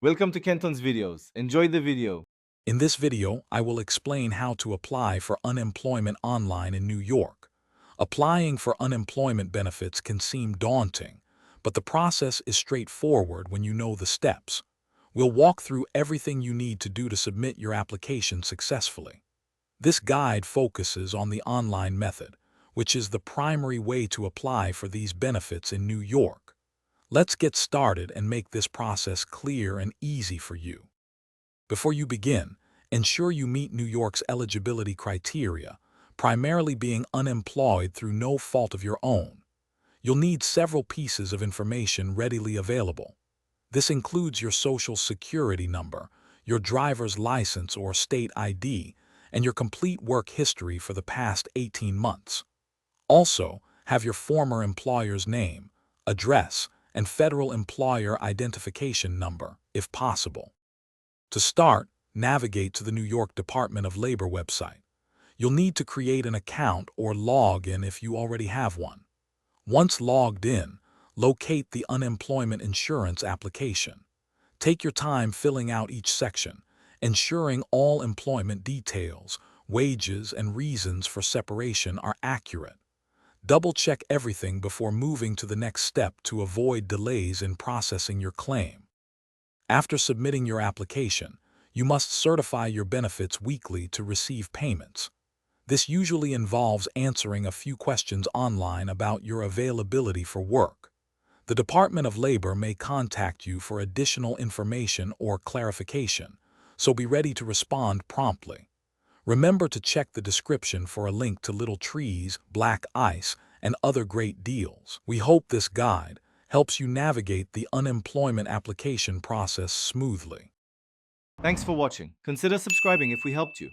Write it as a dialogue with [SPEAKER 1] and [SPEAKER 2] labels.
[SPEAKER 1] Welcome to Kenton's videos. Enjoy the video.
[SPEAKER 2] In this video, I will explain how to apply for unemployment online in New York. Applying for unemployment benefits can seem daunting, but the process is straightforward when you know the steps. We'll walk through everything you need to do to submit your application successfully. This guide focuses on the online method, which is the primary way to apply for these benefits in New York. Let's get started and make this process clear and easy for you. Before you begin, ensure you meet New York's eligibility criteria, primarily being unemployed through no fault of your own. You'll need several pieces of information readily available. This includes your social security number, your driver's license or state ID, and your complete work history for the past 18 months. Also, have your former employer's name, address, and federal employer identification number, if possible. To start, navigate to the New York Department of Labor website. You'll need to create an account or log in if you already have one. Once logged in, locate the unemployment insurance application. Take your time filling out each section, ensuring all employment details, wages, and reasons for separation are accurate. Double-check everything before moving to the next step to avoid delays in processing your claim. After submitting your application, you must certify your benefits weekly to receive payments. This usually involves answering a few questions online about your availability for work. The Department of Labor may contact you for additional information or clarification, so be ready to respond promptly. Remember to check the description for a link to Little Trees, Black Ice, and other great deals. We hope this guide helps you navigate the unemployment application process smoothly.
[SPEAKER 1] Thanks for watching. Consider subscribing if we helped you.